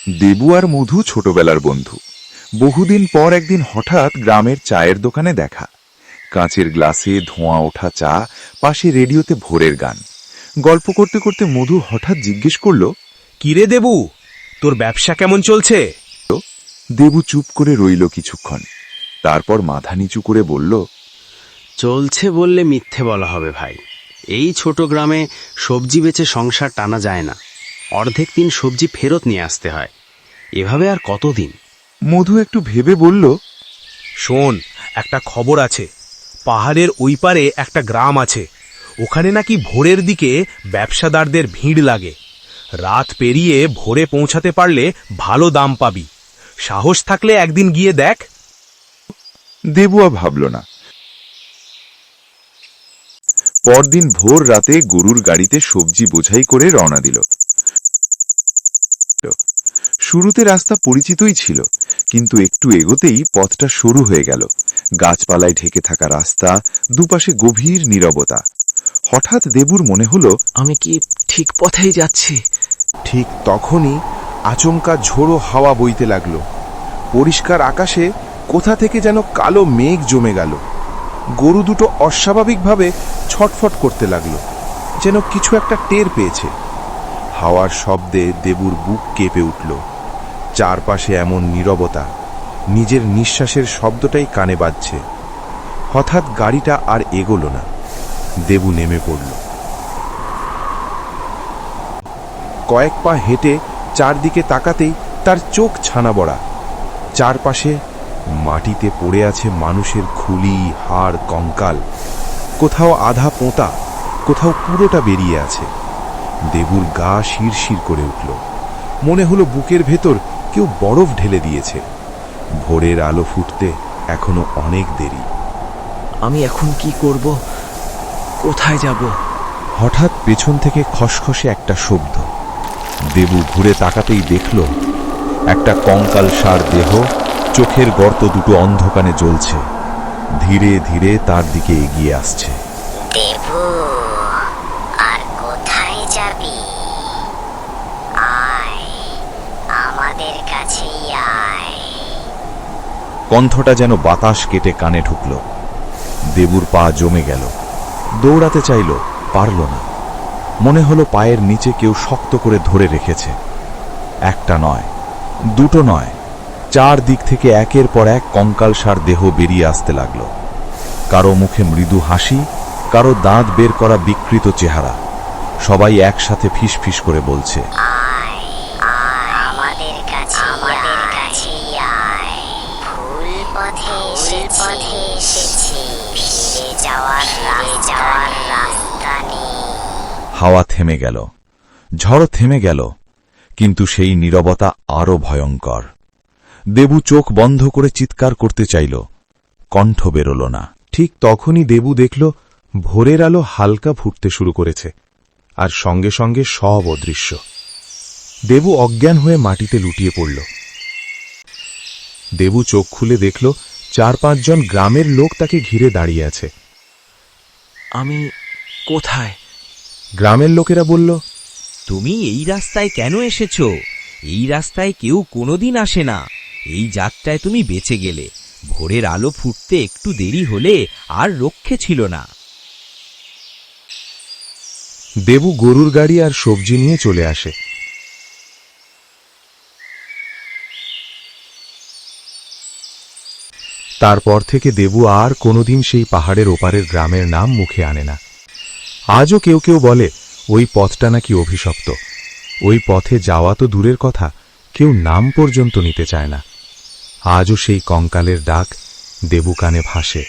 দেবু আর মধু ছোটবেলার বন্ধু। বহুদিন পর একদিন হঠাৎ গ্রামের চায়ের দোকানে দেখা। কাঁচের গ্লাসে ধোঁয়া ওঠা চা, পাশে রেডিওতে ভোরের গান। গল্প করতে করতে মধু হঠাৎ জিজ্ঞেস করল, কিরে দেবু, তোর ব্যবসা কেমন চলছে? দেবু চুপ করে রইল কিছুক্ষণ, তারপর মাথা নিচু করে বলল, চলছে বললে মিথ্যে বলা হবে ভাই। এই ছোট গ্রামে সবজি বেচে সংসার টানা যায় না। অর্ধেক দিন সবজি ফেরত নিয়ে আসতে হয়। এভাবে আর কতদিন? মধু একটু ভেবে বলল, শোন, একটা খবর আছে। পাহাড়ের ওই পারে একটা গ্রাম আছে। ওখানে নাকি ভোরের দিকে ব্যবসাদারদের ভিড় লাগে। রাত পেরিয়ে ভোরে পৌঁছাতে পারলে ভালো দাম পাবি। সাহস থাকলে একদিন গিয়ে দেখ। দেবু আর ভাবল না। পরদিন ভোর রাতে গরুর গাড়িতে সবজি বোঝাই করে রওনা দিল। শুরুতে রাস্তা পরিচিতই ছিল, কিন্তু একটু এগোতেই পথটা সরু হয়ে গেল। গাছপালায় ঢেকে থাকা রাস্তা, দুপাশে গভীর নীরবতা। হঠাৎ দেবুর মনে হলো, আমি কি ঠিক পথেই যাচ্ছি? ঠিক তখনই আচমকা ঝোড়ো হাওয়া বইতে লাগলো। পরিষ্কার আকাশে কোথা থেকে যেন কালো মেঘ জমে গেল। গরু দুটো অস্বাভাবিকভাবে ছটফট করতে লাগলো, যেন কিছু একটা টের পেয়েছে। হাওয়ার শব্দে দেবুর বুক কেঁপে উঠল। চারপাশে এমন নীরবতা, নিজের নিঃশ্বাসের শব্দটাই কানে বাজছে। হঠাৎ গাড়িটা আর এগোলো না। দেবু নেমে পড়ল। কয়েক পা হেঁটে চারদিকে তাকাতেই তার চোখ ছানা বড়া। চারপাশে মাটিতে পড়ে আছে মানুষের খুলি, হাড়, কঙ্কাল। কোথাও আধা পোঁতা, কোথাও পুরোটা বেরিয়ে আছে। দেবুর গা শিরশির করে উঠল। মনে হলো বুকের ভেতর কেউ বরফ ঢেলে দিয়েছে। ভোরের আলো ফুটতে এখনো অনেক দেরি। আমি এখন কি করব? কোথায় যাব? হঠাৎ পেছন থেকে খসখসে একটা শব্দ। দেবু ঘুরে তাকাতেই দেখল একটা কঙ্কালসার দেহ, চোখের গর্ত দুটো অন্ধকারে জ্বলছে, ধীরে ধীরে তার দিকে এগিয়ে আসছে। দেবু, আর কোথায় যাবি? আয়, আমাদের কাছেই আয়। কণ্ঠটা যেন বাতাস কেটে কানে ঢুকল। দেবুর পা জমে গেল। দৌড়াতে চাইল, পারল না। মনে হলো পায়ের নিচে কেউ শক্ত করে ধরে রেখেছে। একটা নয়, দুটো নয়, চার দিক থেকে একের পর এক কঙ্কালসার দেহ বেরিয়ে আসতে লাগল। কারো মুখে মৃদু হাসি, কারো দাঁত বের করা বিকৃত চেহারা। সবাই একসাথে ফিসফিস করে বলছে, আয়, আয়, আমাদের কাছেই আয়। ভুল পথে এসেছি, ফিরে যাওয়ার রাস্তা নেই। হাওয়া থেমে গেল, ঝড় থেমে গেল, কিন্তু সেই নীরবতা আরো ভয়ঙ্কর। দেবু চোখ বন্ধ করে চিৎকার করতে চাইল, কণ্ঠ বেরোল না। ঠিক তখনই দেবু দেখল ভোরের আলো হালকা ফুটতে শুরু করেছে, আর সঙ্গে সঙ্গে সব অদৃশ্য। দেবু অজ্ঞান হয়ে মাটিতে লুটিয়ে পড়ল। দেবু চোখ খুলে দেখল 4-5 জন গ্রামের লোক তাকে ঘিরে দাঁড়িয়ে আছে। আমি কোথায়? গ্রামের লোকেরা বলল, তুমি এই রাস্তায় কেন এসেছ? এই রাস্তায় কেউ কোনোদিন আসে না। এই যাত্রায় তুমি বেঁচে গেলে। ভোরের আলো ফুটতে একটু দেরি হলে আর রক্ষে ছিল না। দেবু গরুর গাড়ি আর সবজি নিয়ে চলে আসে। তারপর থেকে দেবু আর কোনোদিন সেই পাহাড়ের ওপারের গ্রামের নাম মুখে আনে না। আজও কেউ কেউ বলে ওই পথটা নাকি অভিশপ্ত। ওই পথে যাওয়া তো দূরের কথা, কেউ নাম পর্যন্ত নিতে চায় না। আজও সেই কঙ্কালের ডাক দেবু কানে ভাসে।